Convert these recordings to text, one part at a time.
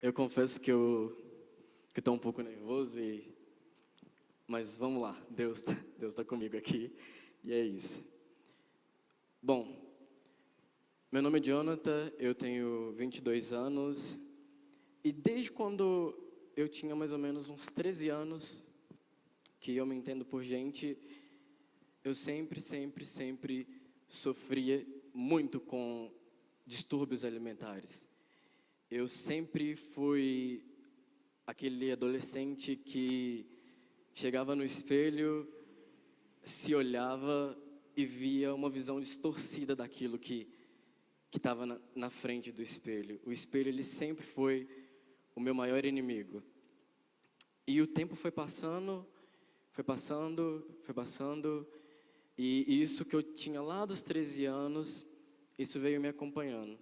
Eu confesso que estou um pouco nervoso, mas vamos lá, Deus tá comigo aqui, e é isso. Bom, meu nome é Jonathan, eu tenho 22 anos, e desde quando eu tinha mais ou menos uns 13 anos, que eu me entendo por gente, eu sempre sofria muito com distúrbios alimentares. Eu sempre fui aquele adolescente que chegava no espelho, se olhava e via uma visão distorcida daquilo que estava na frente do espelho. O espelho, ele sempre foi o meu maior inimigo. E o tempo foi passando, e isso que eu tinha lá dos 13 anos, isso veio me acompanhando.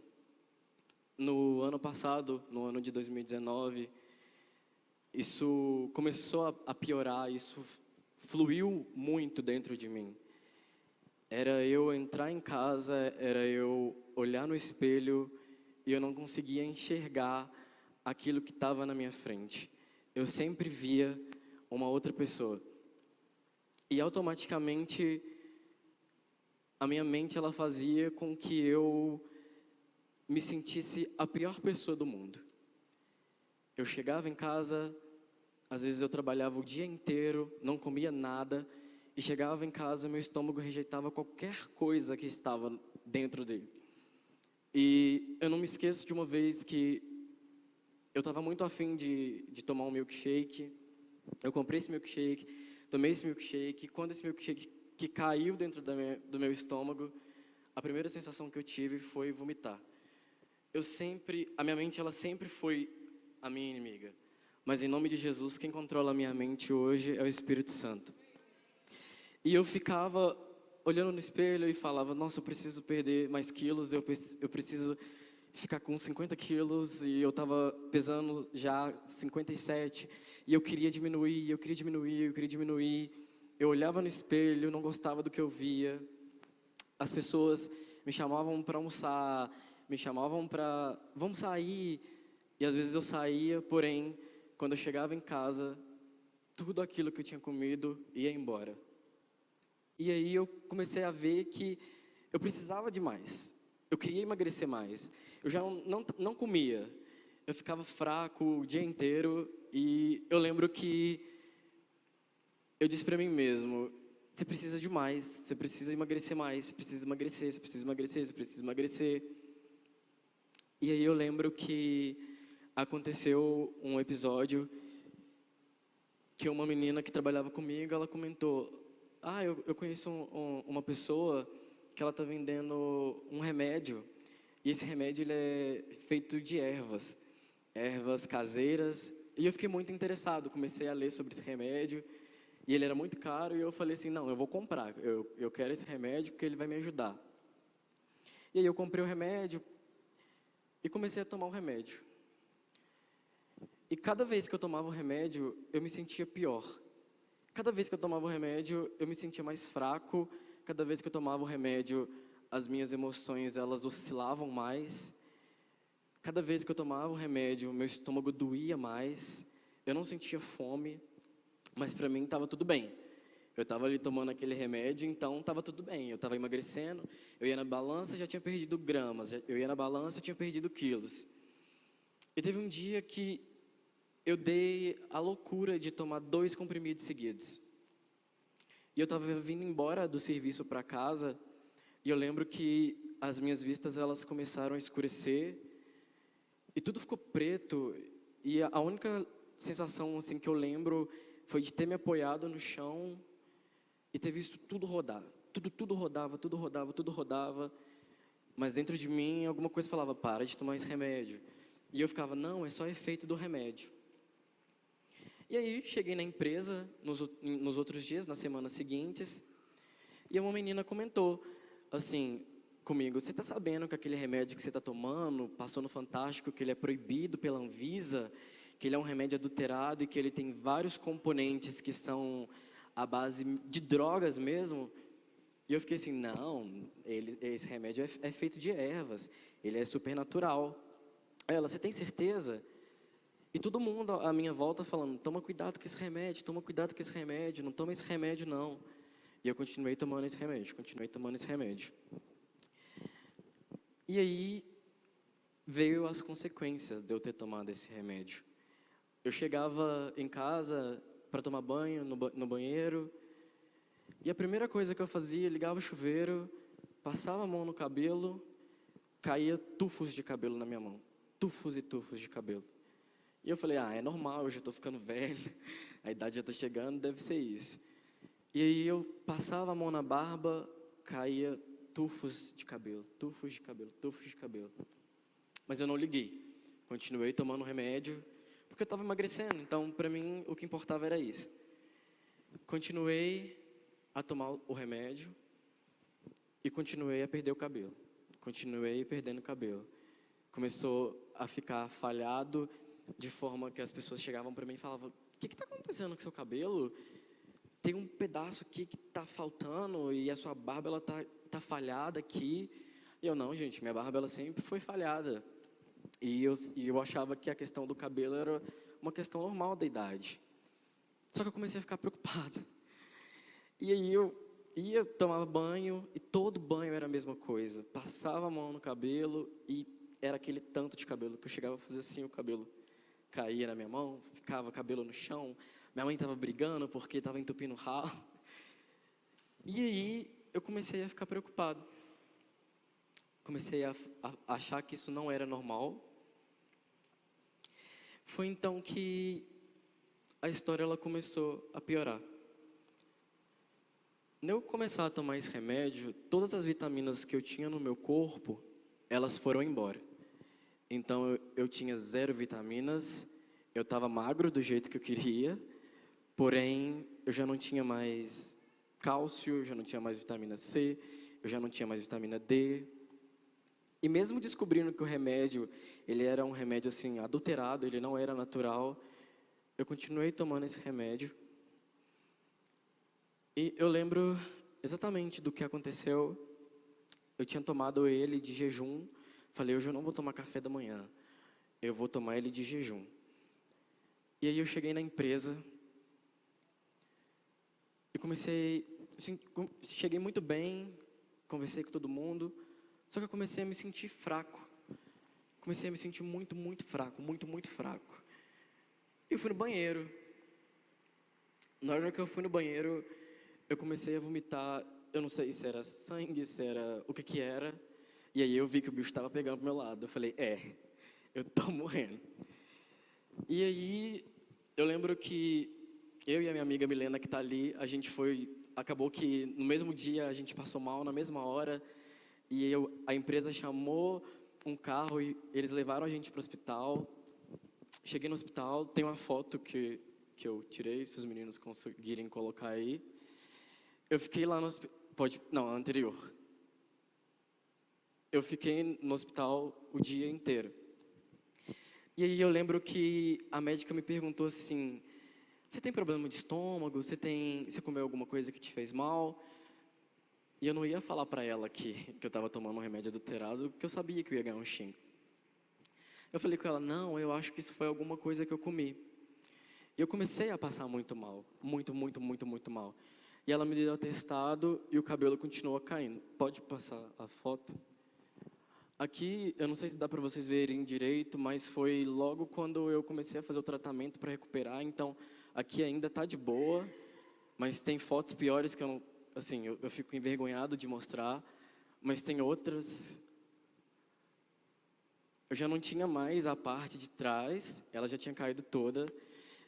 No ano passado, no ano de 2019, isso começou a piorar, isso fluiu muito dentro de mim. Era eu entrar em casa, era eu olhar no espelho e eu não conseguia enxergar aquilo que estava na minha frente. Eu sempre via uma outra pessoa. E automaticamente a minha mente ela fazia com que eu me sentisse a pior pessoa do mundo. Eu chegava em casa, às vezes eu trabalhava o dia inteiro, não comia nada, e chegava em casa, meu estômago rejeitava qualquer coisa que estava dentro dele. E eu não me esqueço de uma vez que eu estava muito afim de tomar um milkshake. Eu comprei esse milkshake, tomei esse milkshake, e quando esse milkshake que caiu dentro do meu estômago, a primeira sensação que eu tive foi vomitar. A minha mente ela sempre foi a minha inimiga. Mas em nome de Jesus, quem controla a minha mente hoje é o Espírito Santo. E eu ficava olhando no espelho e falava, nossa, eu preciso perder mais quilos, eu preciso ficar com 50 quilos, e eu estava pesando já 57, e eu queria diminuir, eu queria diminuir, eu queria diminuir. Eu olhava no espelho, não gostava do que eu via. As pessoas me chamavam para almoçar, me chamavam para, vamos sair, e às vezes eu saía, porém, quando eu chegava em casa, tudo aquilo que eu tinha comido ia embora. E aí eu comecei a ver que eu precisava de mais. Eu queria emagrecer mais. Eu já não comia. Eu ficava fraco o dia inteiro, e eu lembro que eu disse para mim mesmo, você precisa de mais, você precisa emagrecer mais, você precisa emagrecer, você precisa emagrecer, você precisa emagrecer. E aí eu lembro que aconteceu um episódio que uma menina que trabalhava comigo, ela comentou, eu conheço uma pessoa que ela está vendendo um remédio, e esse remédio ele é feito de ervas caseiras, e eu fiquei muito interessado, comecei a ler sobre esse remédio, e ele era muito caro, e eu falei assim, não, eu vou comprar, eu quero esse remédio porque ele vai me ajudar. E aí eu comprei o remédio, e comecei a tomar o remédio. E cada vez que eu tomava o remédio, eu me sentia pior. Cada vez que eu tomava o remédio, eu me sentia mais fraco. Cada vez que eu tomava o remédio, as minhas emoções, elas oscilavam mais. Cada vez que eu tomava o remédio, meu estômago doía mais. Eu não sentia fome, mas para mim estava tudo bem. Eu estava ali tomando aquele remédio, então estava tudo bem. Eu estava emagrecendo, eu ia na balança, já tinha perdido gramas. Eu ia na balança, eu tinha perdido quilos. E teve um dia que eu dei a loucura de tomar 2 comprimidos seguidos. E eu estava vindo embora do serviço para casa, e eu lembro que as minhas vistas elas começaram a escurecer, e tudo ficou preto, e a única sensação assim que eu lembro foi de ter me apoiado no chão e ter visto tudo rodar. Tudo rodava, tudo rodava, tudo rodava, mas dentro de mim alguma coisa falava, para de tomar esse remédio. E eu ficava, não, é só efeito do remédio. E aí cheguei na empresa nos outros dias, nas semanas seguintes, e uma menina comentou assim comigo, você está sabendo que aquele remédio que você está tomando, passou no Fantástico, que ele é proibido pela Anvisa, que ele é um remédio adulterado e que ele tem vários componentes que são à base de drogas mesmo? E eu fiquei assim, não, esse remédio é feito de ervas, ele é super natural. Ela, você tem certeza? E todo mundo à minha volta falando, toma cuidado com esse remédio, toma cuidado com esse remédio, não toma esse remédio não. E eu continuei tomando esse remédio, continuei tomando esse remédio. E aí veio as consequências de eu ter tomado esse remédio. Eu chegava em casa para tomar banho no banheiro, e a primeira coisa que eu fazia, ligava o chuveiro, passava a mão no cabelo, caía tufos de cabelo na minha mão. Tufos e tufos de cabelo. E eu falei, é normal, eu já estou ficando velho, a idade já está chegando, deve ser isso. E aí eu passava a mão na barba, caía tufos de cabelo, tufos de cabelo, tufos de cabelo. Mas eu não liguei, continuei tomando remédio, porque eu estava emagrecendo, então para mim o que importava era isso. Continuei a tomar o remédio e continuei a perder o cabelo. Continuei perdendo o cabelo. Começou a ficar falhado, de forma que as pessoas chegavam para mim e falavam, o que está acontecendo com seu cabelo? Tem um pedaço aqui que está faltando e a sua barba ela tá falhada aqui. E eu, não, gente, minha barba ela sempre foi falhada. E eu achava que a questão do cabelo era uma questão normal da idade. Só que eu comecei a ficar preocupado. E aí eu tomava banho e todo banho era a mesma coisa. Passava a mão no cabelo e era aquele tanto de cabelo que eu chegava a fazer assim, o cabelo caía na minha mão, ficava cabelo no chão. Minha mãe estava brigando porque estava entupindo o ralo. E aí eu comecei a ficar preocupado. Comecei a achar que isso não era normal. Foi então que a história ela começou a piorar. Quando eu começar a tomar esse remédio, todas as vitaminas que eu tinha no meu corpo, elas foram embora. Então eu tinha 0 vitaminas, eu estava magro do jeito que eu queria, porém eu já não tinha mais cálcio, eu já não tinha mais vitamina C, eu já não tinha mais vitamina D. E mesmo descobrindo que o remédio, ele era um remédio assim adulterado, ele não era natural, eu continuei tomando esse remédio. E eu lembro exatamente do que aconteceu. Eu tinha tomado ele de jejum. Falei, hoje eu não vou tomar café da manhã. Eu vou tomar ele de jejum. E aí eu cheguei na empresa. E comecei, assim, cheguei muito bem. Conversei com todo mundo. Só que eu comecei a me sentir fraco. Comecei a me sentir muito, muito fraco. Muito, muito fraco. E eu fui no banheiro. Na hora que eu fui no banheiro, eu comecei a vomitar. Eu não sei se era sangue, se era o que era. E aí eu vi que o bicho estava pegando pro meu lado. Eu falei, eu tô morrendo. E aí eu lembro que eu e a minha amiga Milena que tá ali, a gente acabou que no mesmo dia a gente passou mal, na mesma hora. E a empresa chamou um carro e eles levaram a gente para o hospital. Cheguei no hospital, tem uma foto que eu tirei, se os meninos conseguirem colocar aí. Eu fiquei lá no hospital, anterior. Eu fiquei no hospital o dia inteiro. E aí eu lembro que a médica me perguntou assim, você tem problema de estômago? Você comeu alguma coisa que te fez mal? E eu não ia falar para ela que eu estava tomando um remédio adulterado, porque eu sabia que eu ia ganhar um xingo. Eu falei com ela, não, eu acho que isso foi alguma coisa que eu comi. E eu comecei a passar muito mal, muito, muito, muito, muito mal. E ela me deu atestado e o cabelo continuou caindo. Pode passar a foto? Aqui, eu não sei se dá para vocês verem direito, mas foi logo quando eu comecei a fazer o tratamento para recuperar. Então, aqui ainda está de boa, mas tem fotos piores que eu não, assim, eu fico envergonhado de mostrar. Mas tem outras. Eu já não tinha mais a parte de trás, ela já tinha caído toda.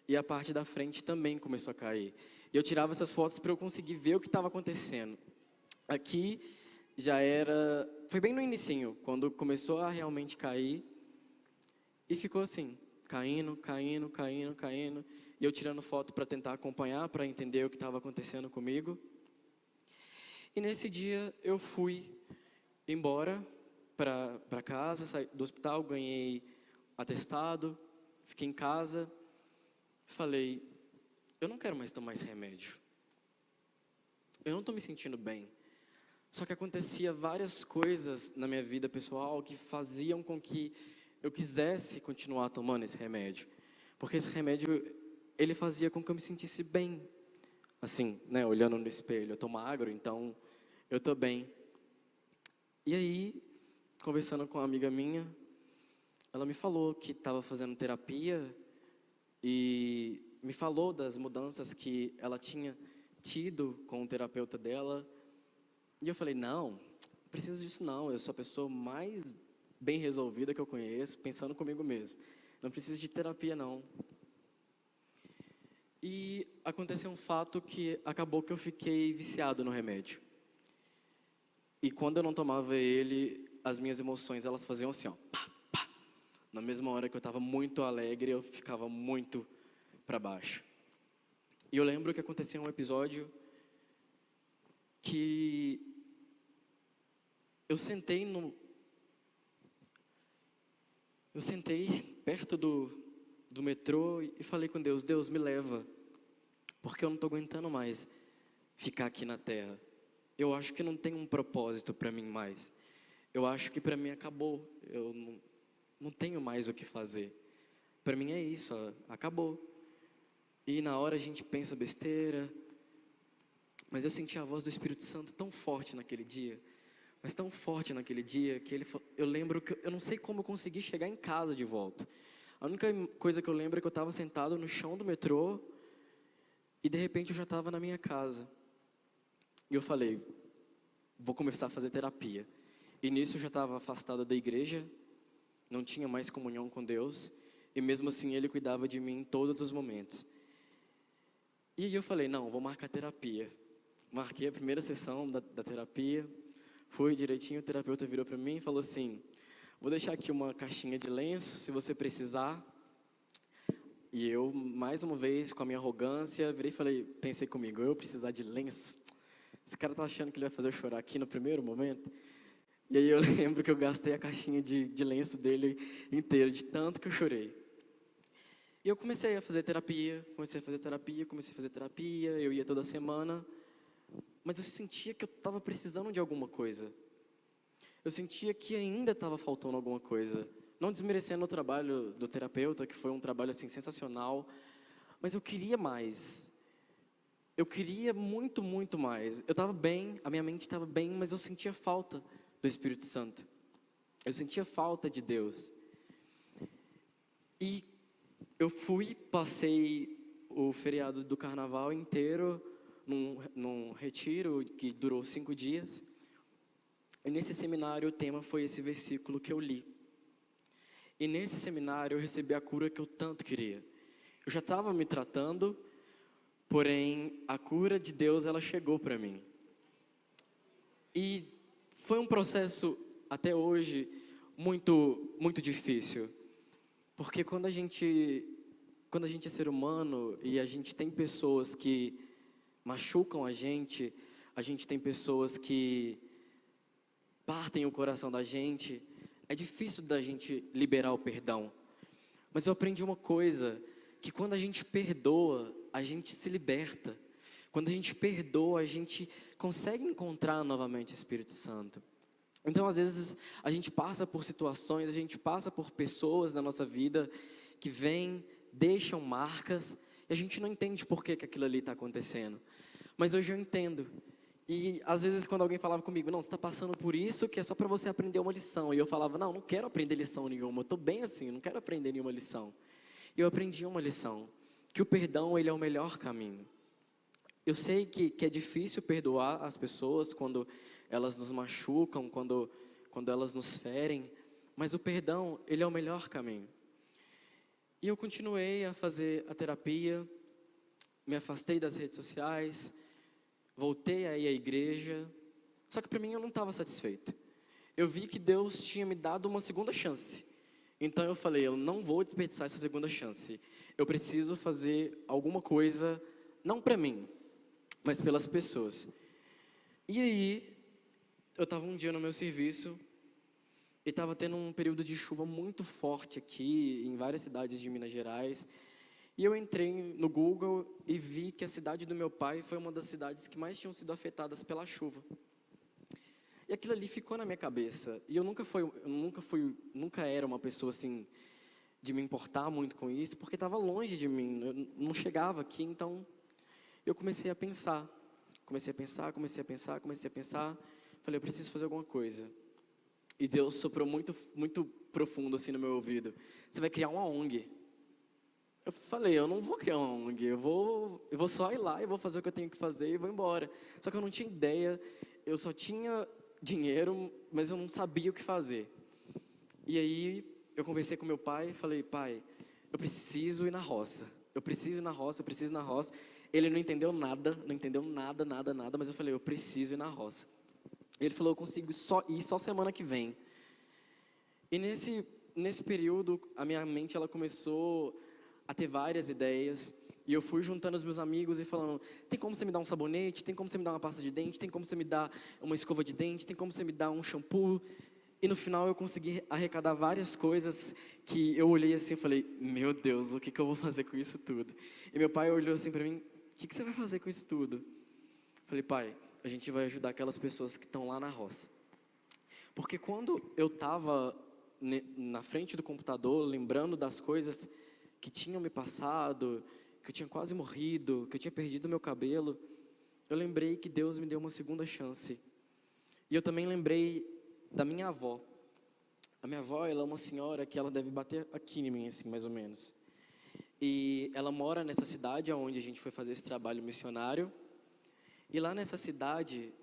E a parte da frente também começou a cair. E eu tirava essas fotos para eu conseguir ver o que estava acontecendo. Aqui já era... Foi bem no inicinho, quando começou a realmente cair. E ficou assim, caindo, caindo, caindo, caindo. E eu tirando foto para tentar acompanhar, para entender o que estava acontecendo comigo. E nesse dia eu fui embora para casa, saí do hospital, ganhei atestado, fiquei em casa. Falei, eu não quero mais tomar esse remédio. Eu não estou me sentindo bem. Só que acontecia várias coisas na minha vida pessoal que faziam com que eu quisesse continuar tomando esse remédio. Porque esse remédio, ele fazia com que eu me sentisse bem. Assim, né, olhando no espelho, eu tô magro, então eu tô bem. E aí, conversando com uma amiga minha, ela me falou que estava fazendo terapia e me falou das mudanças que ela tinha tido com o terapeuta dela. E eu falei, não preciso disso não, eu sou a pessoa mais bem resolvida que eu conheço, pensando comigo mesmo. Não preciso de terapia não. E aconteceu um fato que acabou que eu fiquei viciado no remédio. E quando eu não tomava ele, as minhas emoções, elas faziam assim, ó, pá, pá. Na mesma hora que eu estava muito alegre, eu ficava muito para baixo. E eu lembro que aconteceu um episódio que eu sentei perto do metrô e falei com Deus, Deus, me leva, porque eu não estou aguentando mais ficar aqui na Terra. Eu acho que não tem um propósito para mim mais. Eu acho que para mim acabou. Eu não tenho mais o que fazer. Para mim é isso, acabou. E na hora a gente pensa besteira. Mas eu senti a voz do Espírito Santo tão forte naquele dia. Mas tão forte naquele dia que eu lembro que eu não sei como eu consegui chegar em casa de volta. A única coisa que eu lembro é que eu estava sentado no chão do metrô e de repente eu já estava na minha casa. E eu falei, vou começar a fazer terapia. E nisso eu já estava afastado da igreja, não tinha mais comunhão com Deus, e mesmo assim Ele cuidava de mim em todos os momentos. E aí eu falei, não, vou marcar terapia. Marquei a primeira sessão da terapia, fui direitinho, o terapeuta virou para mim e falou assim, vou deixar aqui uma caixinha de lenço, se você precisar. E eu, mais uma vez, com a minha arrogância, virei e falei, pensei comigo, eu precisar de lenço? Esse cara tá achando que ele vai fazer eu chorar aqui no primeiro momento? E aí eu lembro que eu gastei a caixinha de lenço dele inteira, de tanto que eu chorei. E eu comecei a fazer terapia, eu ia toda semana, mas eu sentia que eu estava precisando de alguma coisa. Eu sentia que ainda estava faltando alguma coisa. Não desmerecendo o trabalho do terapeuta, que foi um trabalho assim sensacional, mas eu queria mais. Eu queria muito, muito mais. Eu estava bem, a minha mente estava bem, mas eu sentia falta do Espírito Santo. Eu sentia falta de Deus. E eu passei o feriado do carnaval inteiro num retiro que durou 5 dias. E nesse seminário o tema foi esse versículo que eu li. E nesse seminário eu recebi a cura que eu tanto queria. Eu já estava me tratando, porém a cura de Deus ela chegou para mim. E foi um processo até hoje muito muito difícil, porque quando a gente é ser humano e a gente tem pessoas que machucam a gente tem pessoas que partem o coração da gente, é difícil da gente liberar o perdão. Mas eu aprendi uma coisa, que quando a gente perdoa, a gente se liberta. Quando a gente perdoa, a gente consegue encontrar novamente o Espírito Santo. Então, às vezes, a gente passa por situações, a gente passa por pessoas na nossa vida que vêm, deixam marcas, e a gente não entende por que aquilo ali está acontecendo. Mas hoje eu entendo. E, às vezes, quando alguém falava comigo, não, você está passando por isso, que é só para você aprender uma lição. E eu falava, não quero aprender lição nenhuma, eu estou bem assim, não quero aprender nenhuma lição. E eu aprendi uma lição, que o perdão, ele é o melhor caminho. Eu sei que é difícil perdoar as pessoas quando elas nos machucam, quando elas nos ferem, mas o perdão, ele é o melhor caminho. E eu continuei a fazer a terapia, me afastei das redes sociais, voltei a ir à igreja, só que para mim eu não estava satisfeito. Eu vi que Deus tinha me dado uma segunda chance. Então eu falei, eu não vou desperdiçar essa segunda chance. Eu preciso fazer alguma coisa, não para mim, mas pelas pessoas. E aí, eu estava um dia no meu serviço, e estava tendo um período de chuva muito forte aqui, em várias cidades de Minas Gerais. E eu entrei no Google e vi que a cidade do meu pai foi uma das cidades que mais tinham sido afetadas pela chuva. E aquilo ali ficou na minha cabeça. E eu nunca era uma pessoa assim, de me importar muito com isso, porque estava longe de mim, eu não chegava aqui, então eu comecei a pensar. Falei, eu preciso fazer alguma coisa. E Deus soprou muito, muito profundo assim no meu ouvido. Você vai criar uma ONG. Eu falei, eu não vou criar uma ONG, eu vou só ir lá e vou fazer o que eu tenho que fazer e vou embora. Só que eu não tinha ideia, eu só tinha dinheiro, mas eu não sabia o que fazer. E aí eu conversei com meu pai e falei, pai, eu preciso ir na roça. Eu preciso ir na roça. Ele não entendeu nada, mas eu falei, eu preciso ir na roça. Ele falou, eu consigo ir só semana que vem. E nesse período, a minha mente ela começou a ter várias ideias. E eu fui juntando os meus amigos e falando, tem como você me dar um sabonete? Tem como você me dar uma pasta de dente? Tem como você me dar uma escova de dente? Tem como você me dar um shampoo? E no final eu consegui arrecadar várias coisas que eu olhei assim e falei, meu Deus, o que eu vou fazer com isso tudo? E meu pai olhou assim para mim, o que você vai fazer com isso tudo? Eu falei, pai, a gente vai ajudar aquelas pessoas que estão lá na roça. Porque quando eu estava na frente do computador, lembrando das coisas que tinham me passado, que eu tinha quase morrido, que eu tinha perdido meu cabelo, eu lembrei que Deus me deu uma segunda chance. E eu também lembrei da minha avó. A minha avó, ela é uma senhora que ela deve bater aqui em mim, assim, mais ou menos. E ela mora nessa cidade onde a gente foi fazer esse trabalho missionário. E lá nessa cidade,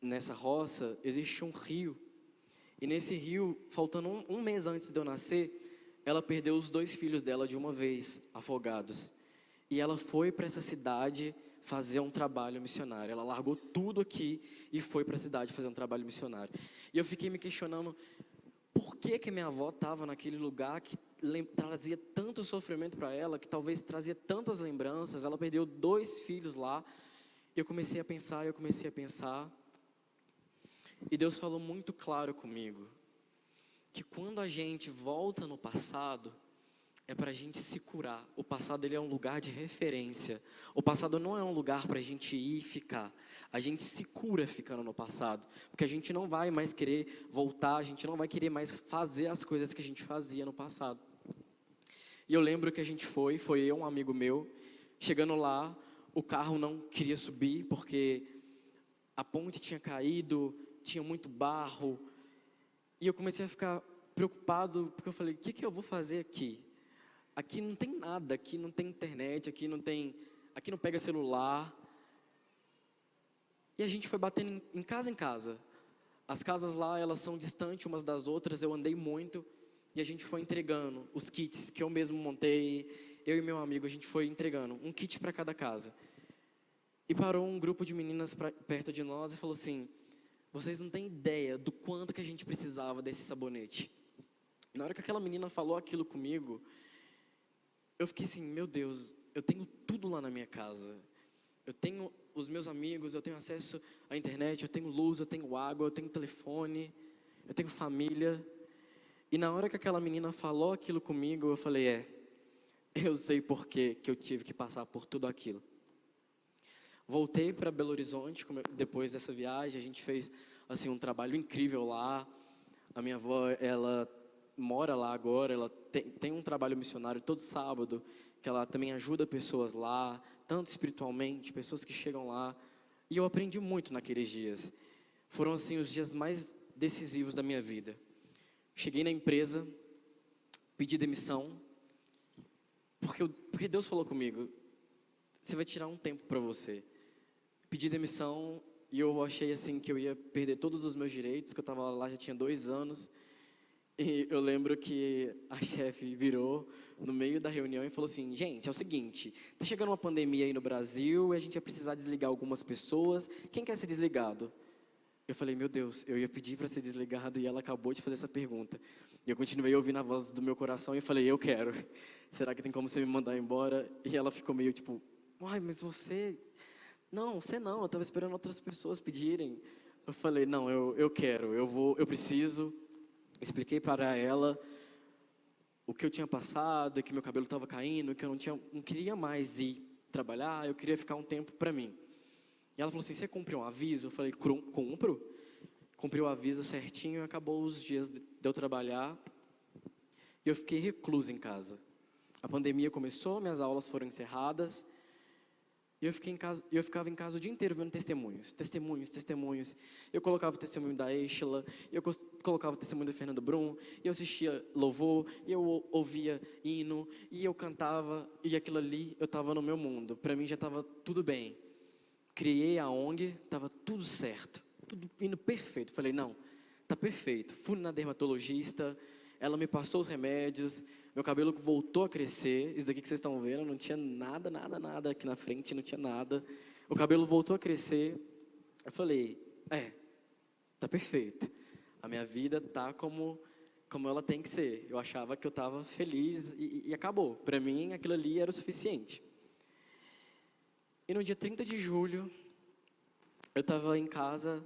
nessa roça, existe um rio. E nesse rio, faltando um mês antes de eu nascer, ela perdeu os 2 filhos dela de uma vez, afogados. E ela foi para essa cidade fazer um trabalho missionário. Ela largou tudo aqui e foi para a cidade fazer um trabalho missionário. E eu fiquei me questionando, por que minha avó estava naquele lugar que trazia tanto sofrimento para ela, que talvez trazia tantas lembranças. Ela perdeu 2 filhos lá. E eu comecei a pensar. E Deus falou muito claro comigo, que quando a gente volta no passado, é para a gente se curar. O passado ele é um lugar de referência. O passado não é um lugar para a gente ir e ficar. A gente se cura ficando no passado. Porque a gente não vai mais querer voltar, a gente não vai querer mais fazer as coisas que a gente fazia no passado. E eu lembro que a gente foi eu, um amigo meu, chegando lá, o carro não queria subir, porque a ponte tinha caído, tinha muito barro. E eu comecei a ficar preocupado, porque eu falei, o que eu vou fazer aqui? Aqui não tem nada, aqui não tem internet, aqui não pega celular. E a gente foi batendo em casa em casa. As casas lá, elas são distantes umas das outras, eu andei muito. E a gente foi entregando os kits que eu mesmo montei. Eu e meu amigo, a gente foi entregando um kit para cada casa. E parou um grupo de meninas perto de nós e falou assim, vocês não têm ideia do quanto que a gente precisava desse sabonete. Na hora que aquela menina falou aquilo comigo, eu fiquei assim, meu Deus, eu tenho tudo lá na minha casa. Eu tenho os meus amigos, eu tenho acesso à internet, eu tenho luz, eu tenho água, eu tenho telefone, eu tenho família. E na hora que aquela menina falou aquilo comigo, eu falei, eu sei por que eu tive que passar por tudo aquilo. Voltei para Belo Horizonte, depois dessa viagem, a gente fez assim, um trabalho incrível lá. A minha avó, ela mora lá agora, ela tem um trabalho missionário todo sábado, que ela também ajuda pessoas lá, tanto espiritualmente, pessoas que chegam lá. E eu aprendi muito naqueles dias. Foram assim os dias mais decisivos da minha vida. Cheguei na empresa, pedi demissão, porque Deus falou comigo, você vai tirar um tempo para você. Pedi demissão e eu achei assim que eu ia perder todos os meus direitos, que eu estava lá já tinha 2 anos. E eu lembro que a chefe virou no meio da reunião e falou assim, gente, é o seguinte, tá chegando uma pandemia aí no Brasil e a gente vai precisar desligar algumas pessoas, quem quer ser desligado? Eu falei, meu Deus, eu ia pedir para ser desligado e ela acabou de fazer essa pergunta. E eu continuei ouvindo a voz do meu coração e falei, eu quero. Será que tem como você me mandar embora? E ela ficou meio tipo, uai, mas você... Não, você não, eu estava esperando outras pessoas pedirem. Eu falei, não, eu quero, eu preciso. Expliquei para ela o que eu tinha passado, que meu cabelo estava caindo, que eu não queria mais ir trabalhar, eu queria ficar um tempo para mim. E ela falou assim, você cumpriu um aviso? Eu falei, cumpro. Cumpri o aviso certinho e acabou os dias de eu trabalhar. e eu fiquei recluso em casa. A pandemia começou, minhas aulas foram encerradas, e eu ficava em casa o dia inteiro vendo testemunhos. Eu colocava o testemunho da Eixla, eu colocava o testemunho do Fernando Brum, e eu assistia louvor, e eu ouvia hino, e eu cantava, e aquilo ali, eu estava no meu mundo. Para mim já estava tudo bem. Criei a ONG, estava tudo certo, tudo indo perfeito. Falei, não, tá perfeito. Fui na dermatologista, ela me passou os remédios, meu cabelo voltou a crescer. Isso daqui que vocês estão vendo, não tinha nada aqui na frente, não tinha nada. O cabelo voltou a crescer. Eu falei, tá perfeito. A minha vida tá como ela tem que ser. Eu achava que eu estava feliz e acabou. Para mim, aquilo ali era o suficiente. E no dia 30 de julho, eu estava em casa,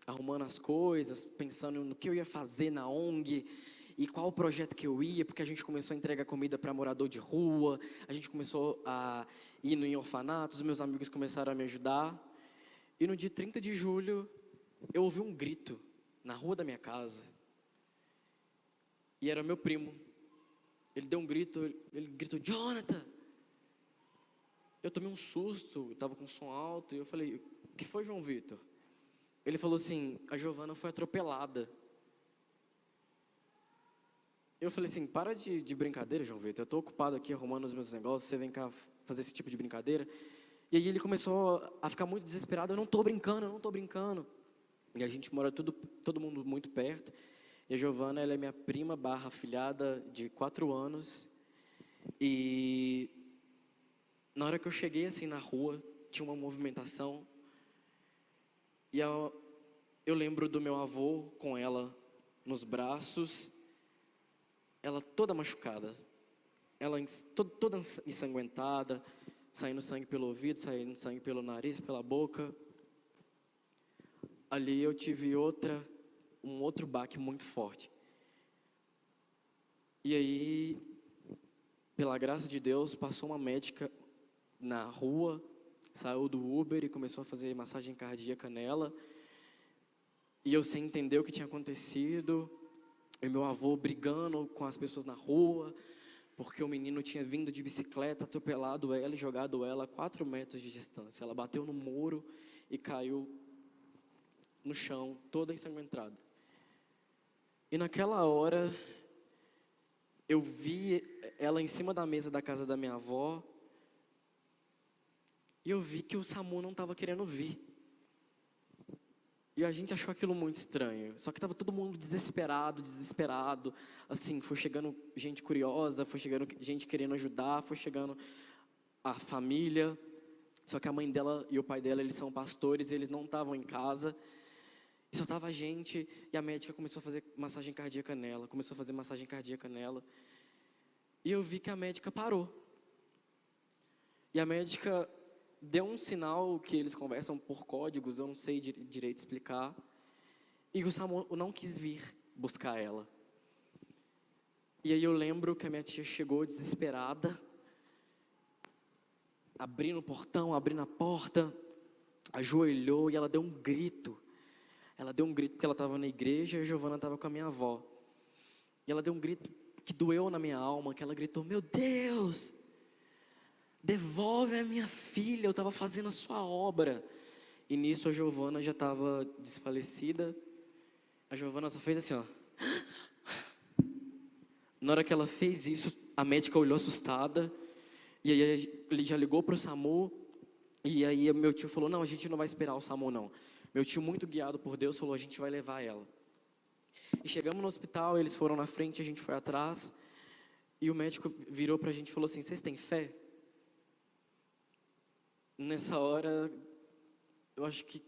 arrumando as coisas, pensando no que eu ia fazer na ONG, e qual o projeto que eu ia, porque a gente começou a entregar comida para morador de rua, a gente começou a ir em orfanatos, meus amigos começaram a me ajudar. E no dia 30 de julho, eu ouvi um grito na rua da minha casa, e era meu primo. Ele deu um grito, ele gritou, Jonathan! Eu tomei um susto, estava com som alto, e eu falei, o que foi, João Vitor? Ele falou assim, a Giovana foi atropelada. Eu falei assim, para de brincadeira, João Vitor, eu estou ocupado aqui arrumando os meus negócios, você vem cá fazer esse tipo de brincadeira. E aí ele começou a ficar muito desesperado, eu não estou brincando. E a gente mora todo mundo muito perto. E a Giovana, ela é minha prima / afilhada de 4 anos. E na hora que eu cheguei assim na rua, tinha uma movimentação. E eu lembro do meu avô com ela nos braços, ela toda machucada, ela toda ensanguentada, saindo sangue pelo ouvido, saindo sangue pelo nariz, pela boca. Ali eu tive um outro baque muito forte. E aí, pela graça de Deus, passou uma médica na rua, saiu do Uber e começou a fazer massagem cardíaca nela. E eu sem entender o que tinha acontecido, e meu avô brigando com as pessoas na rua, porque o menino tinha vindo de bicicleta, atropelado ela e jogado ela a 4 metros de distância. Ela bateu no muro e caiu no chão, toda ensanguentada. E naquela hora, eu vi ela em cima da mesa da casa da minha avó, e eu vi que o SAMU não estava querendo vir. E a gente achou aquilo muito estranho. Só que estava todo mundo desesperado. Assim, foi chegando gente curiosa, foi chegando gente querendo ajudar, foi chegando a família. Só que a mãe dela e o pai dela, eles são pastores, e eles não estavam em casa. E só estava a gente, e a médica começou a fazer massagem cardíaca nela. E eu vi que a médica parou. E a médica deu um sinal que eles conversam por códigos, eu não sei direito explicar. E o SAMU não quis vir buscar ela. E aí eu lembro que a minha tia chegou desesperada, abrindo o portão, abrindo a porta, ajoelhou e ela deu um grito. Ela deu um grito porque ela estava na igreja e a Giovana estava com a minha avó. E ela deu um grito que doeu na minha alma, que ela gritou, meu Deus, devolve a minha filha, eu estava fazendo a sua obra. E nisso a Giovana já estava desfalecida. A Giovana só fez assim, ó. Na hora que ela fez isso, a médica olhou assustada. E aí ele já ligou para o SAMU. E aí meu tio falou, não, a gente não vai esperar o SAMU não. Meu tio, muito guiado por Deus, falou, a gente vai levar ela. E chegamos no hospital, eles foram na frente, a gente foi atrás. E o médico virou para a gente e falou assim, vocês têm fé? Nessa hora, eu acho que,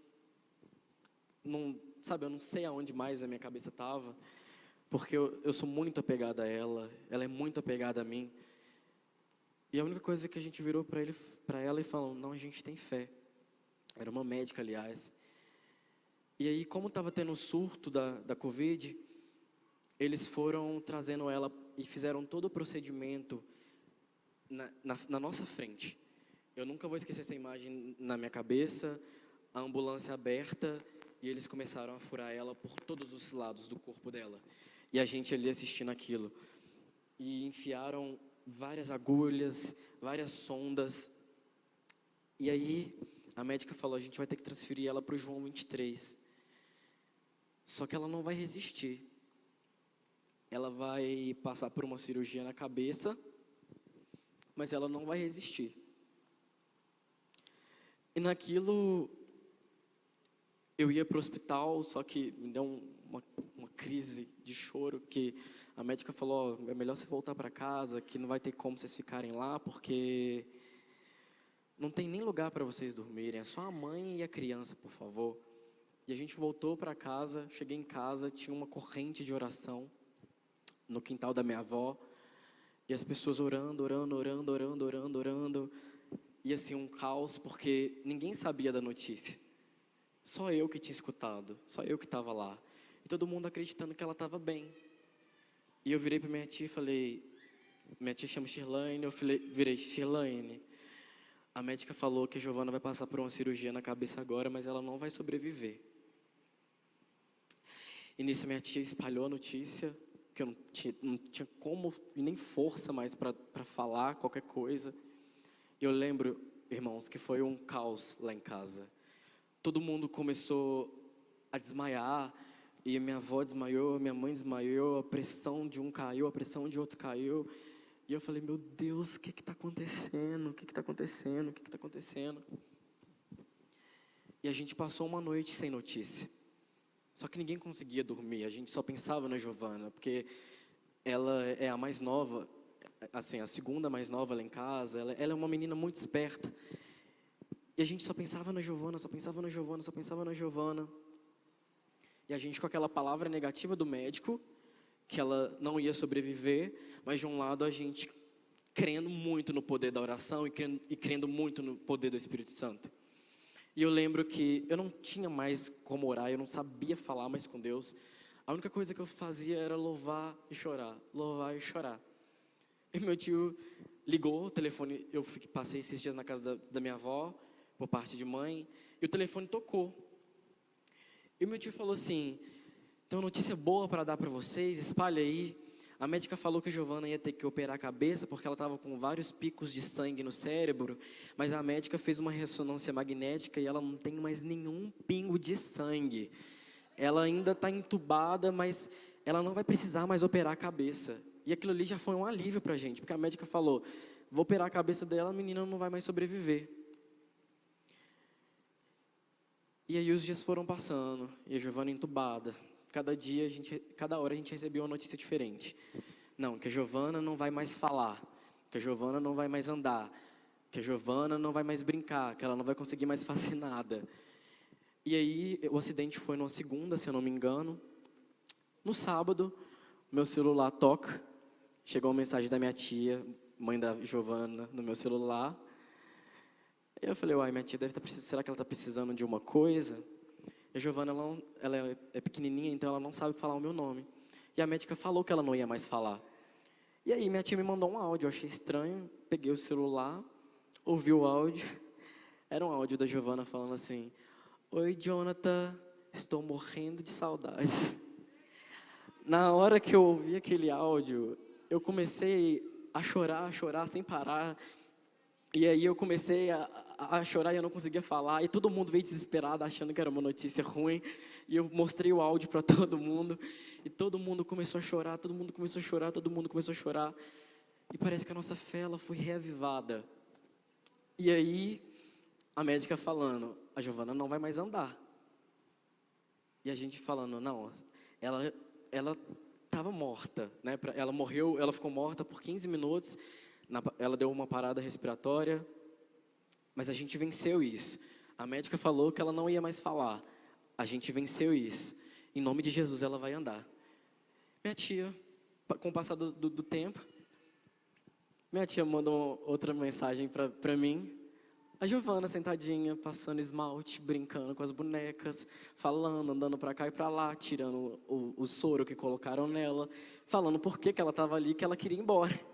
eu não sei aonde mais a minha cabeça estava, porque eu sou muito apegado a ela é muito apegada a mim. E a única coisa que a gente virou para ela e falou, não, a gente tem fé. Era uma médica, aliás. E aí, como estava tendo o surto da Covid, eles foram trazendo ela e fizeram todo o procedimento na nossa frente. Eu nunca vou esquecer essa imagem na minha cabeça, a ambulância aberta, e eles começaram a furar ela por todos os lados do corpo dela. E a gente ali assistindo aquilo. e enfiaram várias agulhas, várias sondas. E aí a médica falou, a gente vai ter que transferir ela para o João 23. Só que ela não vai resistir. Ela vai passar por uma cirurgia na cabeça, mas ela não vai resistir. E naquilo, eu ia para o hospital, só que me deu uma crise de choro, que a médica falou, é melhor você voltar para casa, que não vai ter como vocês ficarem lá, porque não tem nem lugar para vocês dormirem, é só a mãe e a criança, por favor. E a gente voltou para casa, cheguei em casa, tinha uma corrente de oração no quintal da minha avó, e as pessoas orando, e assim um caos, porque ninguém sabia da notícia, só eu que tinha escutado, só eu que estava lá, e todo mundo acreditando que ela estava bem. E eu virei para minha tia e falei, minha tia chama Shirlane, virei, Shirlane, a médica falou que a Giovana vai passar por uma cirurgia na cabeça agora, mas ela não vai sobreviver. E nisso minha tia espalhou a notícia, que eu não tinha como e nem força mais para falar qualquer coisa. E eu lembro, irmãos, que foi um caos lá em casa. Todo mundo começou a desmaiar, e minha avó desmaiou, minha mãe desmaiou, a pressão de um caiu, a pressão de outro caiu. E eu falei, meu Deus, o que está acontecendo? O que está acontecendo? O que está acontecendo? E a gente passou uma noite sem notícia. Só que ninguém conseguia dormir, a gente só pensava na Giovana, porque ela é a mais nova, assim, a segunda mais nova lá em casa, ela é uma menina muito esperta. E a gente só pensava na Giovana, só pensava na Giovana, só pensava na Giovana. E a gente com aquela palavra negativa do médico, que ela não ia sobreviver, mas de um lado a gente crendo muito no poder da oração e crendo muito no poder do Espírito Santo. E eu lembro que eu não tinha mais como orar, eu não sabia falar mais com Deus. A única coisa que eu fazia era louvar e chorar, louvar e chorar. E meu tio ligou o telefone, eu passei esses dias na casa da minha avó, por parte de mãe, e o telefone tocou. E meu tio falou assim, tem uma notícia boa para dar para vocês, espalha aí. A médica falou que a Giovana ia ter que operar a cabeça, porque ela estava com vários picos de sangue no cérebro, mas a médica fez uma ressonância magnética e ela não tem mais nenhum pingo de sangue. Ela ainda está entubada, mas ela não vai precisar mais operar a cabeça. E aquilo ali já foi um alívio para a gente, porque a médica falou, vou operar a cabeça dela, a menina não vai mais sobreviver. E aí os dias foram passando, e a Giovana entubada. Cada hora a gente recebia uma notícia diferente. Não, que a Giovana não vai mais falar, que a Giovana não vai mais andar, que a Giovana não vai mais brincar, que ela não vai conseguir mais fazer nada. E aí o acidente foi numa segunda, se eu não me engano. No sábado, meu celular toca, chegou uma mensagem da minha tia, mãe da Giovana, no meu celular. Eu falei, uai, minha tia deve estar precisando, será que ela está precisando de uma coisa? E a Giovana, ela é pequenininha, então ela não sabe falar o meu nome. E a médica falou que ela não ia mais falar. E aí minha tia me mandou um áudio, eu achei estranho, peguei o celular, ouvi o áudio. Era um áudio da Giovana falando assim, oi, Jonathan, estou morrendo de saudade. Na hora que eu ouvi aquele áudio, eu comecei a chorar sem parar. E aí eu comecei a chorar e eu não conseguia falar. E todo mundo veio desesperado, achando que era uma notícia ruim. E eu mostrei o áudio para todo mundo. E todo mundo começou a chorar, todo mundo começou a chorar, todo mundo começou a chorar. E parece que a nossa fé, ela foi reavivada. E aí, a médica falando, a Giovana não vai mais andar. E a gente falando, não, ela estava morta, né? Ela morreu, ela ficou morta por 15 minutos. Ela deu uma parada respiratória, mas a gente venceu isso. A médica falou que ela não ia mais falar. A gente venceu isso. Em nome de Jesus, ela vai andar. Minha tia, com o passar do tempo, minha tia mandou outra mensagem para mim. A Giovana sentadinha, passando esmalte, brincando com as bonecas, falando, andando para cá e para lá, tirando o soro que colocaram nela, falando por que ela estava ali, que ela queria ir embora.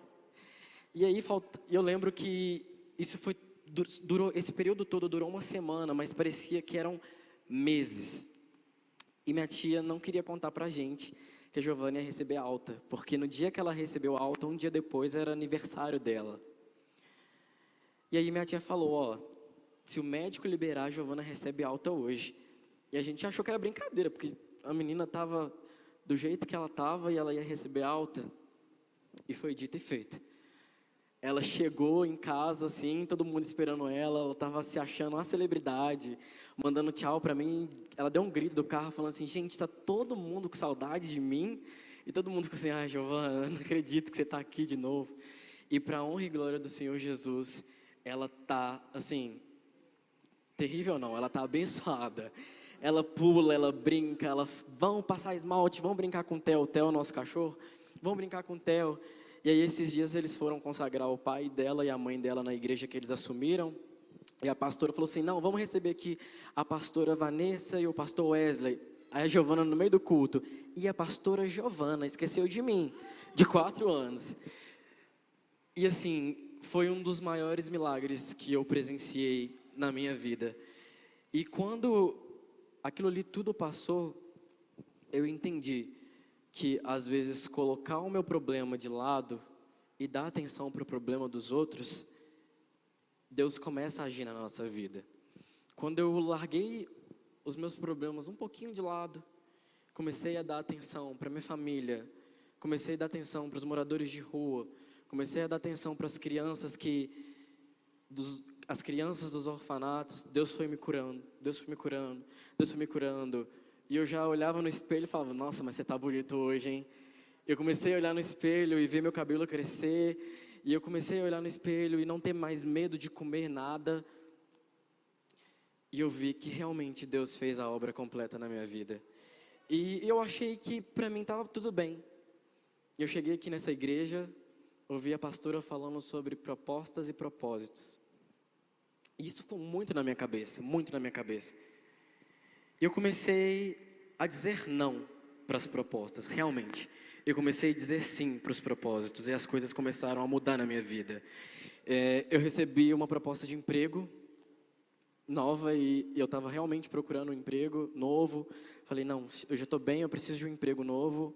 E aí eu lembro que isso durou, esse período todo durou uma semana, mas parecia que eram meses. E minha tia não queria contar pra gente que que a Giovana ia receber alta, porque no dia que ela recebeu alta, um dia depois era aniversário dela. E aí minha tia falou, ó, se o médico liberar, a Giovana recebe alta hoje. E a gente achou que era brincadeira, porque a menina estava do jeito que ela estava e ela ia receber alta. E foi dito e feito. Ela chegou em casa, assim, todo mundo esperando ela estava se achando uma celebridade, mandando tchau para mim. Ela deu um grito do carro, falando assim, gente, está todo mundo com saudade de mim? E todo mundo ficou assim, ai, Giovana, não acredito que você está aqui de novo. E para a honra e glória do Senhor Jesus, ela está, assim, terrível não, ela está abençoada. Ela pula, ela brinca, vão passar esmalte, vão brincar com o Theo, nosso cachorro, vão brincar com o Theo. E aí esses dias eles foram consagrar o pai dela e a mãe dela na igreja que eles assumiram. E a pastora falou assim, não, vamos receber aqui a pastora Vanessa e o pastor Wesley. Aí a Giovana no meio do culto. E a pastora Giovana esqueceu de mim, de 4 anos. E assim, foi um dos maiores milagres que eu presenciei na minha vida. E quando aquilo ali tudo passou, eu entendi que às vezes colocar o meu problema de lado e dar atenção para o problema dos outros, Deus começa a agir na nossa vida. Quando eu larguei os meus problemas um pouquinho de lado, comecei a dar atenção para minha família, comecei a dar atenção para os moradores de rua, comecei a dar atenção para as crianças as crianças dos orfanatos, Deus foi me curando, Deus foi me curando, Deus foi me curando. E eu já olhava no espelho e falava, nossa, mas você está bonito hoje, hein? Eu comecei a olhar no espelho e ver meu cabelo crescer. E eu comecei a olhar no espelho e não ter mais medo de comer nada. E eu vi que realmente Deus fez a obra completa na minha vida. E eu achei que para mim estava tudo bem. Eu cheguei aqui nessa igreja, ouvi a pastora falando sobre propostas e propósitos. E isso ficou muito na minha cabeça, muito na minha cabeça. E eu comecei a dizer não para as propostas, realmente. Eu comecei a dizer sim para os propósitos e as coisas começaram a mudar na minha vida. Eu recebi uma proposta de emprego nova e eu estava realmente procurando um emprego novo. Falei, não, eu já estou bem, eu preciso de um emprego novo.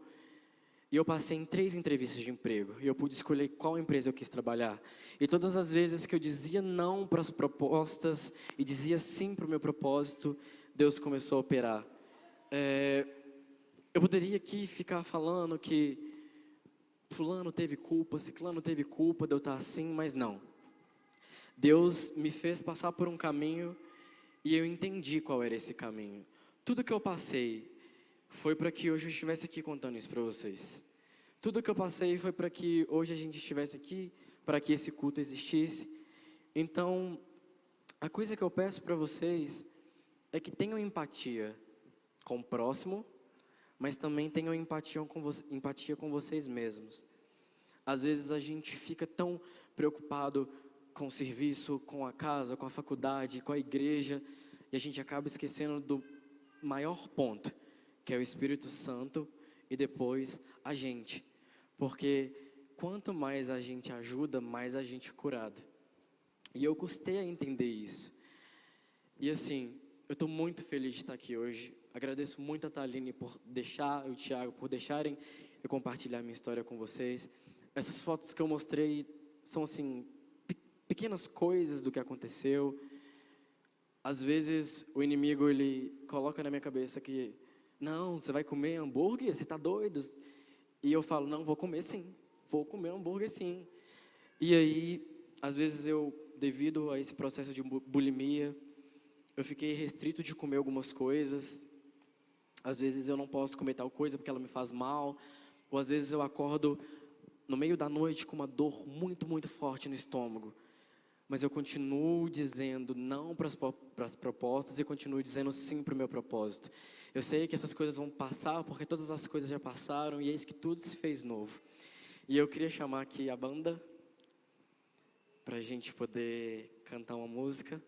E eu passei em 3 entrevistas de emprego. E eu pude escolher qual empresa eu quis trabalhar. E todas as vezes que eu dizia não para as propostas e dizia sim para o meu propósito, Deus começou a operar. Eu poderia aqui ficar falando que fulano teve culpa, ciclano teve culpa de eu estar assim, mas não. Deus me fez passar por um caminho e eu entendi qual era esse caminho. Tudo que eu passei foi para que hoje eu estivesse aqui contando isso para vocês. Tudo que eu passei foi para que hoje a gente estivesse aqui, para que esse culto existisse. Então, a coisa que eu peço para vocês é que tenham empatia com o próximo, mas também tenham empatia com vocês mesmos. Às vezes a gente fica tão preocupado com o serviço, com a casa, com a faculdade, com a igreja, e a gente acaba esquecendo do maior ponto, que é o Espírito Santo, e depois a gente. Porque quanto mais a gente ajuda, mais a gente é curado. E eu custei a entender isso. E assim, eu estou muito feliz de estar aqui hoje. Agradeço muito a Thaline por deixar, e o Thiago por deixarem eu compartilhar minha história com vocês. Essas fotos que eu mostrei são assim, pequenas coisas do que aconteceu. Às vezes o inimigo ele coloca na minha cabeça que não, você vai comer hambúrguer? Você está doido? E eu falo, não, vou comer sim, vou comer hambúrguer sim. E aí, às vezes eu, devido a esse processo de bulimia, eu fiquei restrito de comer algumas coisas. Às vezes eu não posso comer tal coisa porque ela me faz mal. Ou às vezes eu acordo no meio da noite com uma dor muito, muito forte no estômago. Mas eu continuo dizendo não para as propostas e continuo dizendo sim para o meu propósito. Eu sei que essas coisas vão passar, porque todas as coisas já passaram e eis que tudo se fez novo. E eu queria chamar aqui a banda para a gente poder cantar uma música.